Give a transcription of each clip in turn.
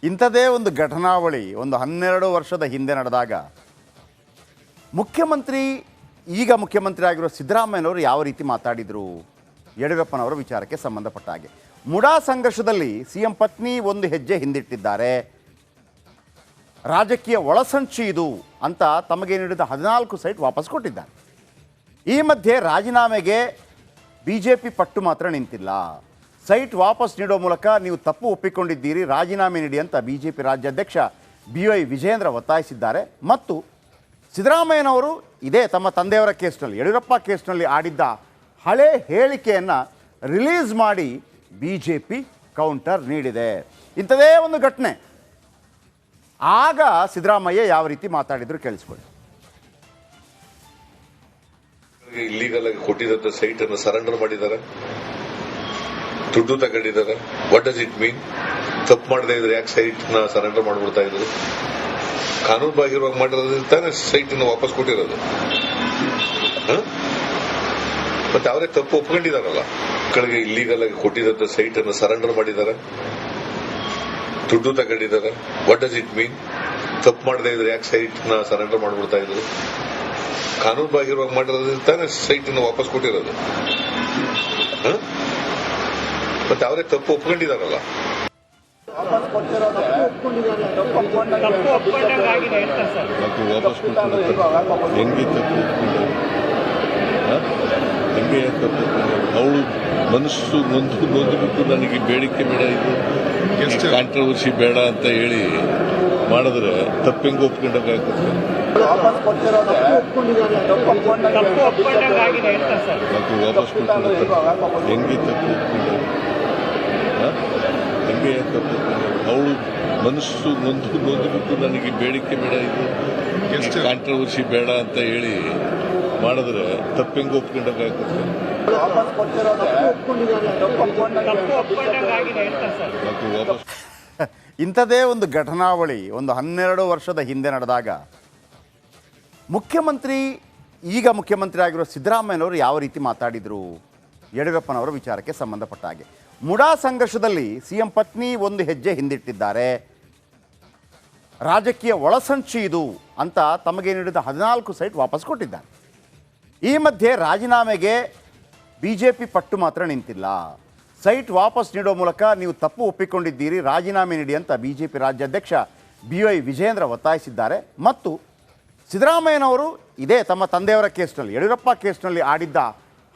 ಇಂಥದೇ ಒಂದು ಘಟನಾವಳಿ ಒಂದು 12 ವರ್ಷದ ಹಿಂದೆ ನಡೆದಾಗ ಈಗ ಮುಖ್ಯಮಂತ್ರಿ ಆಗಿರೋ ಸಿದ್ದರಾಮಯ್ಯನವರು ಯಾವ ರೀತಿ ಮಾತಾಡಿದರು ಯಡಿಯೂರಪ್ಪನವರ ವಿಚಾರಕ್ಕೆ ಸಂಬಂಧಪಟ್ಟ ಹಾಗೆ. ಮುಡಾ ಸಂಘರ್ಷದಲ್ಲಿ ಸಿಎಂ ಪತ್ನಿ ಒಂದು ಹೆಜ್ಜೆ ಹಿಂದಿಟ್ಟಿದ್ದಾರೆ. ರಾಜಕೀಯ ಒಳಸಂಚು ಇದು ಅಂತ ತಮಗೆ ನೀಡಿದ 14 ಸೈಟ್ ವಾಪಸ್ ಕೊಟ್ಟಿದ್ದಾರೆ. ಈ ಮಧ್ಯೆ ರಾಜೀನಾಮೆಗೆ ಬಿಜೆಪಿ ಪಟ್ಟು ಮಾತ್ರ ನಿಂತಿಲ್ಲ. ಸೈಟ್ ವಾಪಸ್ ನೀಡೋ ಮೂಲಕ ನೀವು ತಪ್ಪು ಒಪ್ಪಿಕೊಂಡಿದ್ದೀರಿ, ರಾಜೀನಾಮೆ ನೀಡಿ ಅಂತ ಬಿಜೆಪಿ ರಾಜ್ಯಾಧ್ಯಕ್ಷ BY ವಿಜಯೇಂದ್ರ ಒತ್ತಾಯಿಸಿದ್ದಾರೆ. ಮತ್ತು ಸಿದ್ದರಾಮಯ್ಯನವರು ಇದೇ ತಮ್ಮ ತಂದೆಯವರ ಕೇಸ್ನಲ್ಲಿ, ಯಡಿಯೂರಪ್ಪ ಕೇಸ್ನಲ್ಲಿ ಆಡಿದ್ದ ಹಳೆ ಹೇಳಿಕೆಯನ್ನು ರಿಲೀಸ್ ಮಾಡಿ ಬಿಜೆಪಿ ಕೌಂಟರ್ ನೀಡಿದೆ. ಇಂಥದೇ ಒಂದು ಘಟನೆ. ಆಗ ಸಿದ್ದರಾಮಯ್ಯ ಯಾವ ರೀತಿ ಮಾತಾಡಿದ್ರು ಕೇಳಿಸ್ಕೊಳ್ಳಿ. ಇಲ್ಲಿಗಲ್ ಆಗಿ ಕೊಟ್ಟಿದ್ದ ಸೈಟ್ ಅನ್ನು ಸರೆಂಡರ್ ಮಾಡಿದ್ದಾರೆ, ದುಡ್ಡು ತಗೊಂಡಿದ್ದಾರೆ. What does it mean? ತಪ್ಪು ಮಾಡದೇ ಇದ್ರೆ ಯಾಕೆ ಸೈಟ್ ನ ಸರೆಂಡರ್ ಮಾಡ್ಬಿಡ್ತಾ ಇದ್ರು? ಕಾನೂನು ಬಾಹಿರವಾಗಿ ಮಾಡಿರೋದ್ರಿಂದ ತಾನೇ ಸೈಟ್ ಅನ್ನು ವಾಪಸ್ ಕೊಟ್ಟಿರೋದು. ಮತ್ತೆ ಅವರೇ ತಪ್ಪು ಒಪ್ಕೊಂಡಿದಾರಲ್ಲ. ಮಕ್ಕಳಿಗೆ ಇಲ್ಲಿಗಲ್ ಆಗಿ ಕೊಟ್ಟಿದ್ದ ಸೈಟ್ ಅನ್ನು ಸರೆಂಡರ್ ಮಾಡಿದ್ದಾರೆ, ದುಡ್ಡು ತಗೊಂಡಿದ್ದಾರೆ. What does it mean? ತಪ್ಪು ಮಾಡದೇ ಇದ್ರೆ ಯಾಕೆ ಸೈಟ್ ನ ಸರೆಂಡರ್ ಮಾಡ್ಬಿಡ್ತಾ ಇದ್ರು? ಕಾನೂನು ಬಾಹಿರವಾಗಿ ಮಾಡಿರೋದ್ರಿಂದ ತಾನೇ ಸೈಟ್ ಅನ್ನು ವಾಪಸ್ ಕೊಟ್ಟಿರೋದು. ಮತ್ತೆ ಅವರೇ ತಪ್ಪು ಒಪ್ಕೊಂಡಿದಾರಲ್ಲ. ವಾಪಸ್ ಕೊಟ್ಟಿರೋದು ಹೆಂಗೆ ತಪ್ಪು ಹೆಂಗೆ ತಪ್ಪು ಅವಳು ಮನಸ್ಸು ನೊಂದ್ಬಿಟ್ಟು ನನಗೆ ಬೇಡಿಕೆ ಬೇಡ, ಇದು ಕಾಂಟ್ರವರ್ಸಿ ಬೇಡ ಅಂತ ಹೇಳಿ ಮಾಡಿದ್ರೆ ತಪ್ಪೆಂಗೆ ಒಪ್ಕೊಂಡಾಗುತ್ತೆ. ವಾಪಸ್ ಕೊಟ್ಟಿರೋದು ವಾಪಸ್ ಕೊಟ್ಟಿರೋದು ಹೆಂಗೆ ತಪ್ಪು ಹೆಂಗೆ ತಪ್ಪು ಅವಳು ಮನಸ್ಸು ನೊಂದ್ಬಿಟ್ಟು ನನಗೆ ಬೇಡಿಕೆ ಬೇಡ, ಇದು ಕಾಂಟ್ರವರ್ಸಿ ಬೇಡ ಅಂತ ಹೇಳಿ ಮಾಡಿದ್ರೆ ತಪ್ಪೆಂಗೆ ಒಪ್ಕೊಂಡಾಗುತ್ತೆ. ವಾಪಸ್ ಕೊಟ್ಟಿರೋದು ವಾಪಸ್ ಇಂಥದೇ ಒಂದು ಘಟನಾವಳಿ ಒಂದು 12 ವರ್ಷದ ಹಿಂದೆ ನಡೆದಾಗ ಈಗ ಮುಖ್ಯಮಂತ್ರಿ ಆಗಿರೋ ಸಿದ್ದರಾಮಯ್ಯನವರು ಯಾವ ರೀತಿ ಮಾತಾಡಿದರು ಯಡಿಯೂರಪ್ಪನವರ ವಿಚಾರಕ್ಕೆ ಸಂಬಂಧಪಟ್ಟ ಹಾಗೆ. ಮುಡಾ ಸಂಘರ್ಷದಲ್ಲಿ ಸಿಎಂ ಪತ್ನಿ ಒಂದು ಹೆಜ್ಜೆ ಹಿಂದಿಟ್ಟಿದ್ದಾರೆ. ರಾಜಕೀಯ ಒಳಸಂಚು ಇದು ಅಂತ ತಮಗೆ ನೀಡಿದ 14 ಸೈಟ್ ವಾಪಸ್ ಕೊಟ್ಟಿದ್ದಾರೆ. ಈ ಮಧ್ಯೆ ರಾಜೀನಾಮೆಗೆ ಬಿಜೆಪಿ ಪಟ್ಟು ಮಾತ್ರ ನಿಂತಿಲ್ಲ. ಸೈಟ್ ವಾಪಸ್ ನೀಡೋ ಮೂಲಕ ನೀವು ತಪ್ಪು ಒಪ್ಪಿಕೊಂಡಿದ್ದೀರಿ, ರಾಜೀನಾಮೆ ನೀಡಿ ಅಂತ ಬಿಜೆಪಿ ರಾಜ್ಯಾಧ್ಯಕ್ಷ BY ವಿಜಯೇಂದ್ರ ಒತ್ತಾಯಿಸಿದ್ದಾರೆ. ಮತ್ತು ಸಿದ್ದರಾಮಯ್ಯನವರು ಇದೇ ತಮ್ಮ ತಂದೆಯವರ ಕೇಸ್ನಲ್ಲಿ, ಯಡಿಯೂರಪ್ಪ ಕೇಸ್ನಲ್ಲಿ ಆಡಿದ್ದ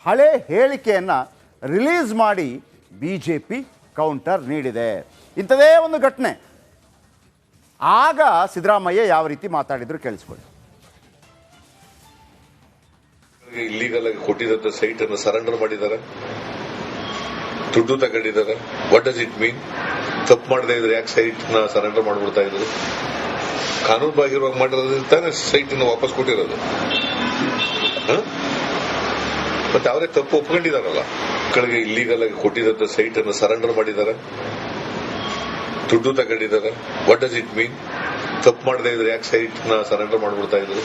ಹಳೆ ಹೇಳಿಕೆಯನ್ನು ರಿಲೀಸ್ ಮಾಡಿ ಬಿಜೆಪಿ ಕೌಂಟರ್ ನೀಡಿದೆ. ಇಂಥದೇ ಒಂದು ಘಟನೆ. ಆಗ ಸಿದ್ದರಾಮಯ್ಯ ಯಾವ ರೀತಿ ಮಾತಾಡಿದ್ರು ಕೇಳಿಸ್ಕೊಳ್ಳಿ. ಇಲ್ಲಿಗಲ್ ಆಗಿ ಕೊಟ್ಟಿದ್ದ ಸೈಟ್ ಅನ್ನು ಸರೆಂಡರ್ ಮಾಡಿದ್ದಾರೆ, ದುಡ್ಡು ತಗೊಂಡಿದ್ದಾರೆ. What does it mean? ತಪ್ಪು ಮಾಡದೇ ಇದ್ರೆ ಯಾಕೆ ಸೈಟ್ ನ ಸರೆಂಡರ್ ಮಾಡ್ಬಿಡ್ತಾ ಇದ್ರು? ಕಾನೂನು ಬಾಹಿರವಾಗಿ ಮಾಡಿರೋದ್ರಿಂದ ತಾನೇ ಸೈಟ್ ಅನ್ನು ವಾಪಸ್ ಕೊಟ್ಟಿರೋದು. ಮತ್ತೆ ಅವರೇ ತಪ್ಪು ಒಪ್ಕೊಂಡಿದಾರಲ್ಲ. ಮಕ್ಕಳಿಗೆ ಇಲ್ಲಿಗಲ್ ಆಗಿ ಕೊಟ್ಟಿದ್ದ ಸೈಟ್ ಅನ್ನು ಸರೆಂಡರ್ ಮಾಡಿದ್ದಾರೆ, ದುಡ್ಡು ತಗೊಂಡಿದ್ದಾರೆ. What does it mean? ತಪ್ಪು ಮಾಡದೇ ಇದ್ರೆ ಯಾಕೆ ಸೈಟ್ ನ ಸರೆಂಡರ್ ಮಾಡ್ಬಿಡ್ತಾ ಇದ್ರು?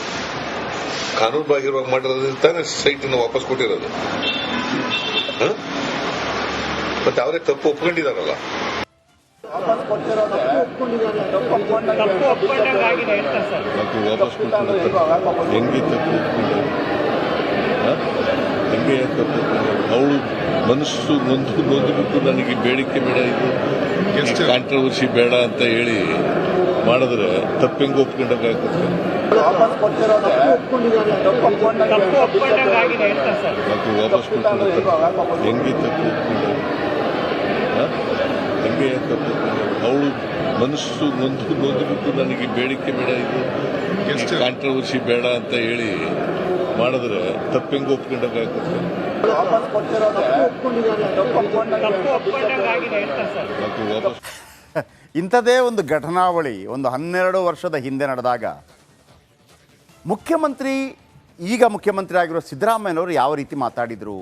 ಕಾನೂನು ಬಾಹಿರವಾಗಿ ಮಾಡಿರೋದ್ರಿಂದ ತಾನೇ ಸೈಟ್ ಅನ್ನು ವಾಪಸ್ ಕೊಟ್ಟಿರೋದು. ಮತ್ತೆ ಅವರೇ ತಪ್ಪು ಒಪ್ಕೊಂಡಿದಾರಲ್ಲ. ವಾಪಸ್ ಕೊಟ್ಟಿರೋದು ವಾಪಸ್ ಕೊಟ್ಟಿರೋದು ಹೆಂಗೆ ತಪ್ಪು ಹೆಂಗೆ ತಪ್ಪು ಅವಳು ಮನಸ್ಸು ನೊಂದ್ಬಿಟ್ಟು ನನಗೆ ಬೇಡಿಕೆ ಬೇಡ, ಇದು ಕಾಂಟ್ರವರ್ಸಿ ಬೇಡ ಅಂತ ಹೇಳಿ ಮಾಡಿದ್ರೆ ತಪ್ಪೆಂಗೆ ಒಪ್ಕೊಂಡಾಗುತ್ತೆ. ವಾಪಸ್ ಕೊಟ್ಟಿರೋದು ವಾಪಸ್ ಕೊಟ್ಟಿರೋದು ಹೆಂಗೆ ತಪ್ಪು ಹೆಂಗೆ ತಪ್ಪು ಅವಳು ಮನಸ್ಸು ನೊಂದ್ಬಿಟ್ಟು ನನಗೆ ಬೇಡಿಕೆ ಬೇಡ, ಇದು ಕಾಂಟ್ರವರ್ಸಿ ಬೇಡ ಅಂತ ಹೇಳಿ ಮಾಡಿದ್ರೆ ತಪ್ಪೆಂಗೆ ಒಪ್ಕೊಂಡಾಗುತ್ತೆ. ವಾಪಸ್ ಕೊಟ್ಟಿರೋದು ವಾಪಸ್ ಇಂಥದೇ ಒಂದು ಘಟನಾವಳಿ ಒಂದು 12 ವರ್ಷದ ಹಿಂದೆ ನಡೆದಾಗ ಈಗ ಮುಖ್ಯಮಂತ್ರಿ ಆಗಿರೋ ಸಿದ್ದರಾಮಯ್ಯನವರು ಯಾವ ರೀತಿ ಮಾತಾಡಿದರು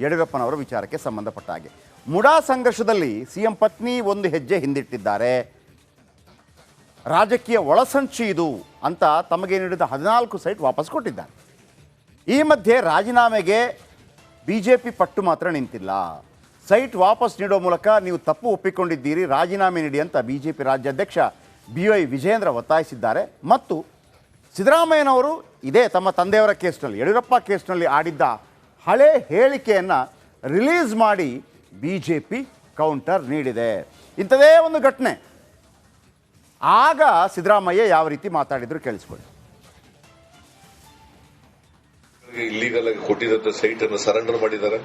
ಯಡಿಯೂರಪ್ಪನವರ ವಿಚಾರಕ್ಕೆ ಸಂಬಂಧಪಟ್ಟ ಹಾಗೆ. ಮುಡಾ ಸಂಘರ್ಷದಲ್ಲಿ ಸಿಎಂ ಪತ್ನಿ ಒಂದು ಹೆಜ್ಜೆ ಹಿಂದಿಟ್ಟಿದ್ದಾರೆ. ರಾಜಕೀಯ ಒಳಸಂಚು ಇದು ಅಂತ ತಮಗೆ ನೀಡಿದ 14 ಸೈಟ್ ವಾಪಸ್ ಕೊಟ್ಟಿದ್ದಾರೆ. ಈ ಮಧ್ಯೆ ರಾಜೀನಾಮೆಗೆ ಬಿಜೆಪಿ ಪಟ್ಟು ಮಾತ್ರ ನಿಂತಿಲ್ಲ. ಸೈಟ್ ವಾಪಸ್ ನೀಡೋ ಮೂಲಕ ನೀವು ತಪ್ಪು ಒಪ್ಪಿಕೊಂಡಿದ್ದೀರಿ, ರಾಜೀನಾಮೆ ನೀಡಿ ಅಂತ ಬಿಜೆಪಿ ರಾಜ್ಯಾಧ್ಯಕ್ಷ BY ವಿಜಯೇಂದ್ರ ಒತ್ತಾಯಿಸಿದ್ದಾರೆ. ಮತ್ತು ಸಿದ್ದರಾಮಯ್ಯನವರು ಇದೇ ತಮ್ಮ ತಂದೆಯವರ ಕೇಸ್ನಲ್ಲಿ, ಯಡಿಯೂರಪ್ಪ ಕೇಸ್ನಲ್ಲಿ ಆಡಿದ್ದ ಹಳೆ ಹೇಳಿಕೆಯನ್ನು ರಿಲೀಸ್ ಮಾಡಿ ಬಿಜೆಪಿ ಕೌಂಟರ್ ನೀಡಿದೆ. ಇಂಥದೇ ಒಂದು ಘಟನೆ. ಆಗ ಸಿದ್ದರಾಮಯ್ಯ ಯಾವ ರೀತಿ ಮಾತಾಡಿದ್ರು ಕೇಳಿಸ್ಕೊಳ್ಳಿ. ಇಲ್ಲಿಗಲ್ ಆಗಿ ಕೊಟ್ಟಿದ್ದ ಸೈಟ್ ಅನ್ನು ಸರೆಂಡರ್ ಮಾಡಿದ್ದಾರೆ,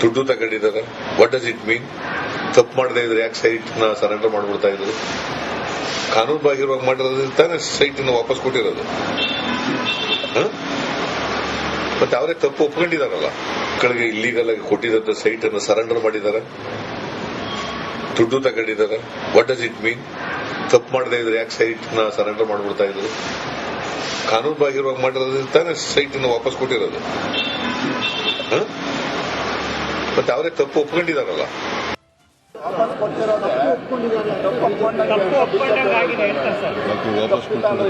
ದುಡ್ಡು ತಗೊಂಡಿದ್ದಾರೆ. What does it mean? ತಪ್ಪು ಮಾಡದೇ ಇದ್ರೆ ಯಾಕೆ ಸೈಟ್ ನ ಸರೆಂಡರ್ ಮಾಡ್ಬಿಡ್ತಾ ಇದ್ರು? ಕಾನೂನು ಬಾಹಿರವಾಗಿ ಮಾಡಿರೋದ್ರಿಂದ ತಾನೇ ಸೈಟ್ ನ ವಾಪಸ್ ಕೊಟ್ಟಿರೋದು. ಮತ್ತೆ ಅವರೇ ತಪ್ಪು ಒಪ್ಕೊಂಡಿದಾರಲ್ಲ. ಮಕ್ಕಳಿಗೆ ಇಲ್ಲಿಗಲ್ ಆಗಿ ಕೊಟ್ಟಿದ್ದ ಸೈಟ್ ಅನ್ನು ಸರೆಂಡರ್ ಮಾಡಿದ್ದಾರೆ, ದುಡ್ಡು ತಗೊಂಡಿದ್ದಾರೆ. What does it mean? ತಪ್ಪು ಮಾಡದೇ ಇದ್ರೆ ಯಾಕೆ ಸೈಟ್ ನ ಸರೆಂಡರ್ ಮಾಡ್ಬಿಡ್ತಾ ಇದ್ರು? ಕಾನೂನು ಬಾಹಿರವಾಗಿ ಮಾಡಿರೋದ್ರಿಂದ ತಾನೇ ಸೈಟ್ ನ ವಾಪಸ್ ಕೊಟ್ಟಿರೋದು. ಮತ್ತೆ ಅವರೇ ತಪ್ಪು ಒಪ್ಕೊಂಡಿದಾರಲ್ಲ. ವಾಪಸ್ ಕೊಟ್ಟಿರೋದೇ ತಪ್ಪು ಮತ್ತೆ ವಾಪಸ್ ಕೊಟ್ಟಿರೋದು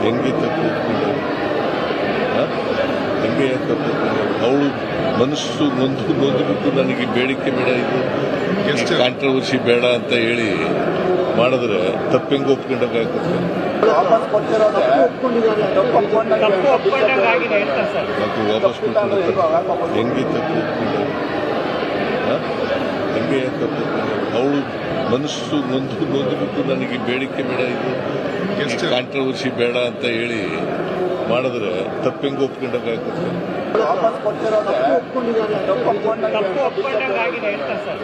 ಹೆಂಗೆ ತಪ್ಪು ಒಪ್ಕೊಂಡವ್ರು? ಹೆಂಗೆ ತಪ್ಪು ಒಪ್ಕೊಂಡವ್ರು? ಅವಳು ಮನಸ್ಸು ನೊಂದ್ಬಿಟ್ಟು ನನಗೆ ಬೇಡಿಕೆ ಬೇಡ, ಇದು ಕಾಂಟ್ರವರ್ಸಿ ಬೇಡ ಅಂತ ಹೇಳಿ ಮಾಡಿದ್ರೆ ತಪ್ಪು ಹೆಂಗೆ ಒಪ್ಕೊಂಡಾಗುತ್ತೆ? ವಾಪಸ್ ಕೊಟ್ಟಿರೋದೇ ತಪ್ಪು ಮತ್ತೆ ವಾಪಸ್ ಕೊಟ್ಟಿರೋದು ಹೆಂಗೆ ತಪ್ಪು ಒಪ್ಕೊಂಡವ್ರು? ಹೆಂಗೆ ತಪ್ಪು ಒಪ್ಕೊಂಡವ್ರು? ಅವಳು ಮನಸ್ಸು ನೊಂದ್ಬಿಟ್ಟು ನನಗೆ ಬೇಡಿಕೆ ಬೇಡ, ಇದು ಕಾಂಟ್ರವರ್ಸಿ ಬೇಡ ಅಂತ ಹೇಳಿ ಮಾಡಿದ್ರೆ ತಪ್ಪು ಹೆಂಗೆ ಒಪ್ಕೊಂಡಾಗುತ್ತೆ? ವಾಪಸ್ ಕೊಟ್ಟಿರೋದೇ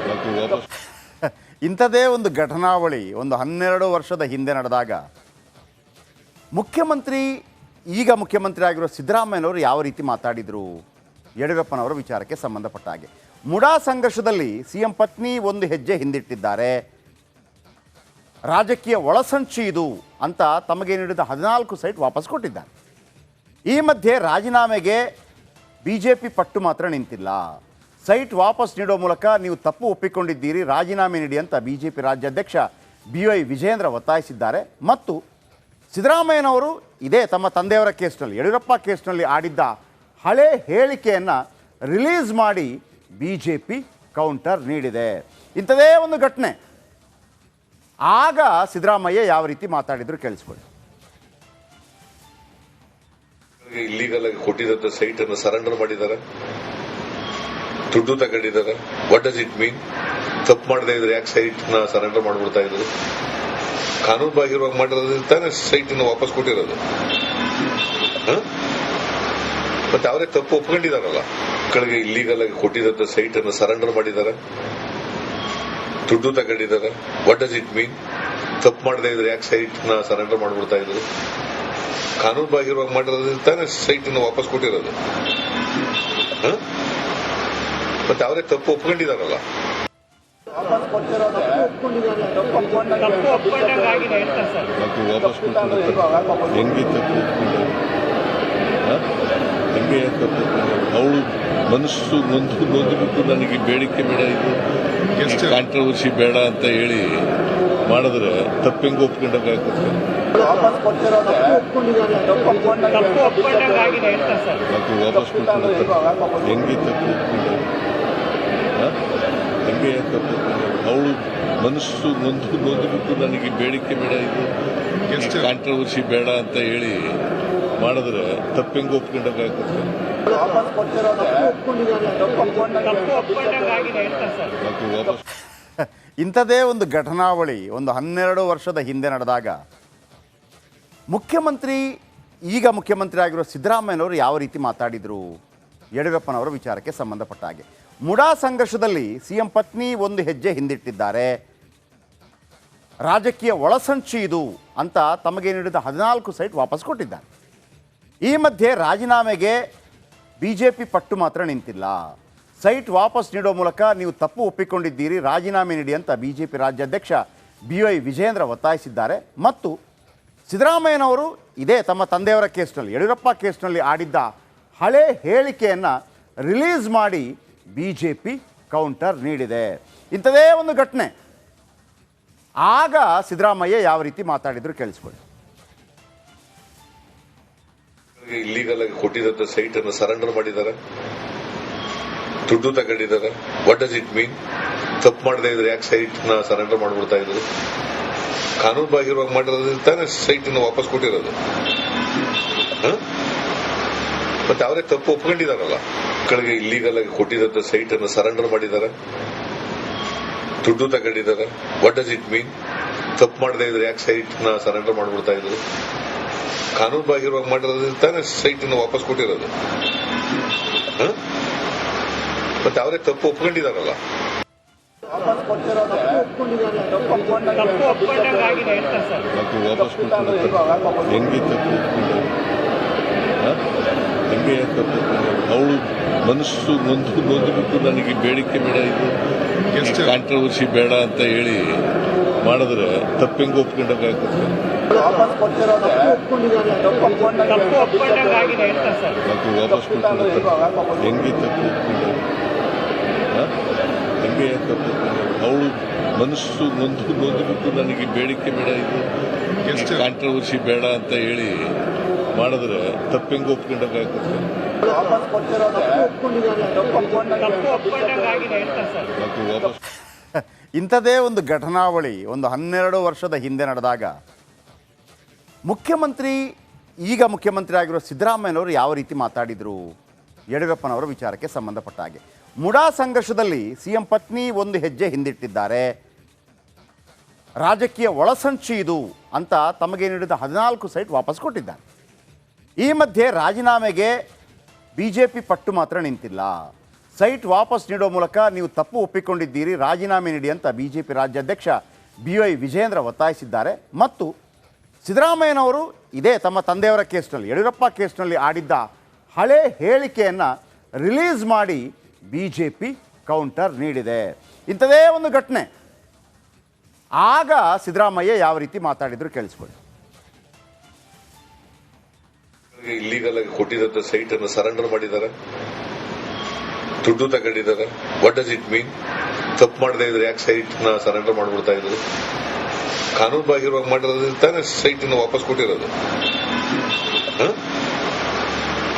ಮತ್ತೆ ವಾಪಸ್ ಇಂಥದೇ ಒಂದು ಘಟನಾವಳಿ ಒಂದು 12 ವರ್ಷದ ಹಿಂದೆ ನಡೆದಾಗ ಈಗ ಮುಖ್ಯಮಂತ್ರಿ ಆಗಿರೋ ಸಿದ್ದರಾಮಯ್ಯನವರು ಯಾವ ರೀತಿ ಮಾತಾಡಿದರು ಯಡಿಯೂರಪ್ಪನವರ ವಿಚಾರಕ್ಕೆ ಸಂಬಂಧಪಟ್ಟ ಹಾಗೆ. ಮುಡಾ ಸಂಘರ್ಷದಲ್ಲಿ CM ಪತ್ನಿ ಒಂದು ಹೆಜ್ಜೆ ಹಿಂದಿಟ್ಟಿದ್ದಾರೆ. ರಾಜಕೀಯ ಒಳಸಂಚು ಇದು ಅಂತ ತಮಗೆ ನೀಡಿದ 14 ಸೈಟ್ ವಾಪಸ್ ಕೊಟ್ಟಿದ್ದಾರೆ. ಈ ಮಧ್ಯೆ ರಾಜೀನಾಮೆಗೆ ಬಿಜೆಪಿ ಪಟ್ಟು ಮಾತ್ರ ನಿಂತಿಲ್ಲ. ಸೈಟ್ ವಾಪಸ್ ನೀಡೋ ಮೂಲಕ ನೀವು ತಪ್ಪು ಒಪ್ಪಿಕೊಂಡಿದ್ದೀರಿ, ರಾಜೀನಾಮೆ ನೀಡಿ ಅಂತ ಬಿಜೆಪಿ ರಾಜ್ಯಾಧ್ಯಕ್ಷ BY ವಿಜಯೇಂದ್ರ ಒತ್ತಾಯಿಸಿದ್ದಾರೆ. ಮತ್ತು ಸಿದ್ದರಾಮಯ್ಯನವರು ಇದೇ ತಮ್ಮ ತಂದೆಯವರ ಕೇಸ್ನಲ್ಲಿ, ಯಡಿಯೂರಪ್ಪ ಕೇಸ್ನಲ್ಲಿ ಆಡಿದ್ದ ಹಳೆ ಹೇಳಿಕೆಯನ್ನು ರಿಲೀಸ್ ಮಾಡಿ ಬಿಜೆಪಿ ಕೌಂಟರ್ ನೀಡಿದೆ. ಇಂಥದೇ ಒಂದು ಘಟನೆ. ಆಗ ಸಿದ್ದರಾಮಯ್ಯ ಯಾವ ರೀತಿ ಮಾತಾಡಿದ್ರು ಕೇಳಿಸ್ಕೊಳ್ಳಿ. ಇಲ್ಲಿಗಲ್ ಆಗಿ ಕೊಟ್ಟಿದ್ದ ಸೈಟ್ ಅನ್ನು ಸರೆಂಡರ್ ಮಾಡಿದ್ದಾರೆ, ದುಡ್ಡು ತಗೊಂಡಿದ್ದಾರೆ. What does it mean? ತಪ್ಪು ಮಾಡದೇ ಇದ್ರೆ ಯಾಕೆ ಸೈಟ್ ನ ಸರೆಂಡರ್ ಮಾಡ್ಬಿಡ್ತಾ ಇದ್ರು? ಕಾನೂನು ಬಾಹಿರವಾಗಿ ಮಾಡಿರೋದ್ರಿಂದ ತಾನೇ ಸೈಟ್ ನ ವಾಪಸ್ ಕೊಟ್ಟಿರೋದು. ಮತ್ತೆ ಅವರೇ ತಪ್ಪು ಒಪ್ಕೊಂಡಿದಾರಲ್ಲ. ಮಕ್ಕಳಿಗೆ ಇಲ್ಲಿಗಲ್ ಆಗಿ ಕೊಟ್ಟಿದ್ದ ಸೈಟ್ ಅನ್ನು ಸರೆಂಡರ್ ಮಾಡಿದ್ದಾರೆ, ದುಡ್ಡು ತಗೊಂಡಿದ್ದಾರೆ. What does it mean? ತಪ್ಪು ಮಾಡದೇ ಇದ್ರೆ ಯಾಕೆ ಸೈಟ್ ನ ಸರೆಂಡರ್ ಮಾಡ್ಬಿಡ್ತಾ ಇದ್ರು? ಕಾನೂನು ಬಾಹಿರವಾಗಿ ಮಾಡಿರೋದ್ರಿಂದ ತಾನೇ ಸೈಟ್ ನ ವಾಪಸ್ ಕೊಟ್ಟಿರೋದು. ಮತ್ತೆ ಅವರೇ ತಪ್ಪು ಒಪ್ಕೊಂಡಿದಾರಲ್ಲ. ವಾಪಸ್ ಕೊಟ್ಟಿರೋದೇ ಮತ್ತೆ ವಾಪಸ್ ಕೊಟ್ಟಿರೋದು ಹೆಂಗೆ ತಪ್ಪು ಒಪ್ಕೊಂಡವ್ರು? ಹೆಂಗೆ ತಪ್ಪು ಒಪ್ಕೊಂಡವ್ರು? ಅವಳು ಮನಸ್ಸು ನೊಂದ್ಬಿಟ್ಟು ನನಗೆ ಬೇಡಿಕೆ ಬೇಡ, ಇದು ಕಾಂಟ್ರವರ್ಸಿ ಬೇಡ ಅಂತ ಹೇಳಿ ಮಾಡಿದ್ರೆ ತಪ್ಪು ಹೆಂಗೆ ಒಪ್ಕೊಂಡಾಗುತ್ತೆ? ವಾಪಸ್ ಕೊಟ್ಟಿರೋದೇ ಮತ್ತೆ ವಾಪಸ್ ಕೊಟ್ಟಿರೋದು ಹೆಂಗೆ ತಪ್ಪು ಒಪ್ಕೊಂಡವ್ರು? ಹೆಂಗೆ ತಪ್ಪು ಒಪ್ಕೊಂಡವ್ರು? ಅವಳು ಮನಸ್ಸು ನೊಂದ್ಬಿಟ್ಟು ನನಗೆ ಬೇಡಿಕೆ ಬೇಡ, ಇದು ಕಾಂಟ್ರವರ್ಸಿ ಬೇಡ ಅಂತ ಹೇಳಿ ಮಾಡಿದ್ರೆ ತಪ್ಪು ಹೆಂಗೆ ಒಪ್ಕೊಂಡಾಗುತ್ತೆ? ವಾಪಸ್ ಕೊಟ್ಟಿರೋದೇ ಮತ್ತೆ ವಾಪಸ್ ಇಂಥದೇ ಒಂದು ಘಟನಾವಳಿ ಒಂದು 12 ವರ್ಷದ ಹಿಂದೆ ನಡೆದಾಗ ಈಗ ಮುಖ್ಯಮಂತ್ರಿ ಆಗಿರೋ ಸಿದ್ದರಾಮಯ್ಯನವರು ಯಾವ ರೀತಿ ಮಾತಾಡಿದರು ಯಡಿಯೂರಪ್ಪನವರ ವಿಚಾರಕ್ಕೆ ಸಂಬಂಧಪಟ್ಟ ಹಾಗೆ. ಮುಡಾ ಸಂಘರ್ಷದಲ್ಲಿ CM ಪತ್ನಿ ಒಂದು ಹೆಜ್ಜೆ ಹಿಂದಿಟ್ಟಿದ್ದಾರೆ. ರಾಜಕೀಯ ಒಳಸಂಚು ಇದು ಅಂತ ತಮಗೆ ನೀಡಿದ 14 ಸೈಟ್ ವಾಪಸ್ ಕೊಟ್ಟಿದ್ದಾರೆ. ಈ ಮಧ್ಯೆ ರಾಜೀನಾಮೆಗೆ ಬಿಜೆಪಿ ಪಟ್ಟು ಮಾತ್ರ ನಿಂತಿಲ್ಲ. ಸೈಟ್ ವಾಪಸ್ ನೀಡೋ ಮೂಲಕ ನೀವು ತಪ್ಪು ಒಪ್ಪಿಕೊಂಡಿದ್ದೀರಿ, ರಾಜೀನಾಮೆ ನೀಡಿ ಅಂತ ಬಿಜೆಪಿ ರಾಜ್ಯಾಧ್ಯಕ್ಷ BY ವಿಜಯೇಂದ್ರ ಒತ್ತಾಯಿಸಿದ್ದಾರೆ. ಮತ್ತು ಸಿದ್ದರಾಮಯ್ಯನವರು ಇದೇ ತಮ್ಮ ತಂದೆಯವರ ಕೇಸ್ನಲ್ಲಿ, ಯಡಿಯೂರಪ್ಪ ಕೇಸ್ನಲ್ಲಿ ಆಡಿದ್ದ ಹಳೆ ಹೇಳಿಕೆಯನ್ನು ರಿಲೀಸ್ ಮಾಡಿ ಬಿಜೆಪಿ ಕೌಂಟರ್ ನೀಡಿದೆ. ಇಂಥದೇ ಒಂದು ಘಟನೆ. ಆಗ ಸಿದ್ದರಾಮಯ್ಯ ಯಾವ ರೀತಿ ಮಾತಾಡಿದ್ರು ಕೇಳಿಸ್ಕೊಳ್ಳಿ. ಇಲ್ಲಿಗಲ್ ಆಗಿ ಕೊಟ್ಟಿದ್ದ ಸೈಟ್ ಅನ್ನು ಸರೆಂಡರ್ ಮಾಡಿದ್ದಾರೆ, ದುಡ್ಡು ತಗೊಂಡಿದ್ದಾರೆ. What does it mean? ತಪ್ಪು ಮಾಡದೇ ಇದ್ರೆ ಯಾಕೆ ಸೈಟ್ ನ ಸರೆಂಡರ್ ಮಾಡ್ಬಿಡ್ತಾ ಇದ್ರು? ಕಾನೂನು ಬಾಹಿರವಾಗಿ ಮಾಡಿರೋದ್ರಿಂದ ತಾನೇ ಸೈಟ್ ನ ವಾಪಸ್ ಕೊಟ್ಟಿರೋದು. ಮತ್ತೆ ಅವರೇ ತಪ್ಪು ಒಪ್ಕೊಂಡಿದಾರಲ್ಲ. ಮಕ್ಕಳಿಗೆ ಇಲ್ಲಿಗಲ್ ಆಗಿ ಕೊಟ್ಟಿದ್ದ ಸೈಟ್ ಅನ್ನು ಸರೆಂಡರ್ ಮಾಡಿದ್ದಾರೆ, ದುಡ್ಡು ತಗೊಂಡಿದ್ದಾರೆ. What does it mean? ತಪ್ಪು ಮಾಡದೇ ಇದ್ರೆ ಯಾಕೆ ಸೈಟ್ ನ ಸರೆಂಡರ್ ಮಾಡ್ಬಿಡ್ತಾ ಇದ್ರು? ಕಾನೂನು ಬಾಹಿರವಾಗಿ ಮಾಡಿರೋದ್ರಿಂದ ತಾನೇ ಸೈಟ್ ನ ವಾಪಸ್ ಕೊಟ್ಟಿರೋದು. ಮತ್ತೆ ಅವರೇ ತಪ್ಪು ಒಪ್ಕೊಂಡಿದಾರಲ್ಲ. ವಾಪಸ್ ಕೊಟ್ಟಿರೋದೇ ತಪ್ಪು ಮತ್ತು ವಾಪಸ್ ಕೊಟ್ಟಿರೋದು ಹೆಂಗೆ ತಪ್ಪು ಒಪ್ಕೊಂಡ್ರು? ಹೆಂಗೆ ತಪ್ಪು ಒಪ್ಕೊಂಡ್ರು? ಅವಳು ಮನಸ್ಸು ನೊಂದ್ಬಿಟ್ಟು ನನಗೆ ಬೇಡಿಕೆ ಬೇಡ, ಇದು ಕಾಂಟ್ರವರ್ಸಿ ಬೇಡ ಅಂತ ಹೇಳಿ ಮಾಡಿದ್ರೆ ತಪ್ಪು ಹೆಂಗೆ ಒಪ್ಕೊಂಡಾಗುತ್ತೆ? ವಾಪಸ್ ಕೊಟ್ಟಿರೋದೇ ತಪ್ಪು ಮತ್ತು ವಾಪಸ್ ಕೊಟ್ಟಿರೋದು ಹೆಂಗೆ ತಪ್ಪು ಒಪ್ಕೊಂಡ್ರು? ಹೆಂಗೆ ತಪ್ಪು ಒಪ್ಕೊಂಡ್ರು? ಅವಳು ಮನಸ್ಸು ನೊಂದ್ಬಿಟ್ಟು ನನಗೆ ಬೇಡಿಕೆ ಬೇಡ, ಇದು ಕಾಂಟ್ರವರ್ಸಿ ಬೇಡ ಅಂತ ಹೇಳಿ ಮಾಡಿದ್ರೆ ತಪ್ಪು ಹೆಂಗೆ ಒಪ್ಕೊಂಡಾಗುತ್ತೆ? ವಾಪಸ್ ಕೊಟ್ಟಿರೋದೇ ಮತ್ತು ವಾಪಸ್ ಇಂಥದೇ ಒಂದು ಘಟನಾವಳಿ ಒಂದು 12 ವರ್ಷದ ಹಿಂದೆ ನಡೆದಾಗ ಈಗ ಮುಖ್ಯಮಂತ್ರಿ ಆಗಿರೋ ಸಿದ್ದರಾಮಯ್ಯನವರು ಯಾವ ರೀತಿ ಮಾತಾಡಿದರು ಯಡಿಯೂರಪ್ಪನವರ ವಿಚಾರಕ್ಕೆ ಸಂಬಂಧಪಟ್ಟ ಹಾಗೆ. ಮುಡಾ ಸಂಘರ್ಷದಲ್ಲಿ ಸಿಎಂ ಪತ್ನಿ ಒಂದು ಹೆಜ್ಜೆ ಹಿಂದಿಟ್ಟಿದ್ದಾರೆ. ರಾಜಕೀಯ ಒಳಸಂಚು ಇದು ಅಂತ ತಮಗೆ ನೀಡಿದ 14 ಸೈಟ್ ವಾಪಸ್ ಕೊಟ್ಟಿದ್ದಾರೆ. ಈ ಮಧ್ಯೆ ರಾಜೀನಾಮೆಗೆ ಬಿಜೆಪಿ ಪಟ್ಟು ಮಾತ್ರ ನಿಂತಿಲ್ಲ. ಸೈಟ್ ವಾಪಸ್ ನೀಡೋ ಮೂಲಕ ನೀವು ತಪ್ಪು ಒಪ್ಪಿಕೊಂಡಿದ್ದೀರಿ, ರಾಜೀನಾಮೆ ನೀಡಿ ಅಂತ ಬಿಜೆಪಿ ರಾಜ್ಯಾಧ್ಯಕ್ಷ BY ವಿಜಯೇಂದ್ರ ಒತ್ತಾಯಿಸಿದ್ದಾರೆ. ಮತ್ತು ಸಿದ್ದರಾಮಯ್ಯನವರು ಇದೇ ತಮ್ಮ ತಂದೆಯವರ ಕೇಸ್ನಲ್ಲಿ, ಯಡಿಯೂರಪ್ಪ ಕೇಸ್ನಲ್ಲಿ ಆಡಿದ್ದ ಹಳೆ ಹೇಳಿಕೆಯನ್ನು ರಿಲೀಸ್ ಮಾಡಿ ಬಿಜೆಪಿ ಕೌಂಟರ್ ನೀಡಿದೆ. ಇಂಥದೇ ಒಂದು ಘಟನೆ. ಆಗ ಸಿದ್ದರಾಮಯ್ಯ ಯಾವ ರೀತಿ ಮಾತಾಡಿದ್ರು ಕೇಳಿಸ್ಕೊಳ್ಳಿ. ಇಲ್ಲಿಗಲ್ ಆಗಿ ಕೊಟ್ಟಿದ್ದ ಸೈಟ್ ಅನ್ನು ಸರೆಂಡರ್ ಮಾಡಿದ್ದಾರೆ, ದುಡ್ಡು ತಗೊಂಡಿದ್ದಾರೆ. What does it mean? ತಪ್ಪು ಮಾಡದೇ ಇದ್ರೆ ಯಾಕೆ ಸೈಟ್ ನ ಸರೆಂಡರ್ ಮಾಡ್ಬಿಡ್ತಾ ಇದ್ರು? ಕಾನೂನು ಬಾಹಿರವಾಗಿ ಮಾಡಿರೋದ್ರಿಂದ ತಾನೇ ಸೈಟ್ ನ ವಾಪಸ್ ಕೊಟ್ಟಿರೋದು.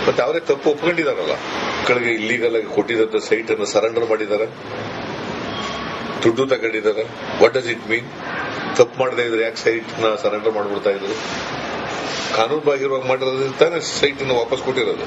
ಮತ್ತೆ ಅವರೇ ತಪ್ಪು ಒಪ್ಕೊಂಡಿದಾರಲ್ಲ. ಮಕ್ಕಳಿಗೆ ಇಲ್ಲಿಗಲ್ ಆಗಿ ಕೊಟ್ಟಿದ್ದ ಸೈಟ್ ಅನ್ನು ಸರೆಂಡರ್ ಮಾಡಿದ್ದಾರೆ, ದುಡ್ಡು ತಗೊಂಡಿದ್ದಾರೆ. What does it mean? ತಪ್ಪು ಮಾಡದೇ ಇದ್ರೆ ಯಾಕೆ ಸೈಟ್ ನ ಸರೆಂಡರ್ ಮಾಡ್ಬಿಡ್ತಾ ಇದ್ರು? ಕಾನೂನು ಬಾಹಿರವಾಗಿ ಮಾಡಿರೋದ್ರಿಂದ ತಾನೇ ಸೈಟ್ ನ ವಾಪಸ್ ಕೊಟ್ಟಿರೋದು.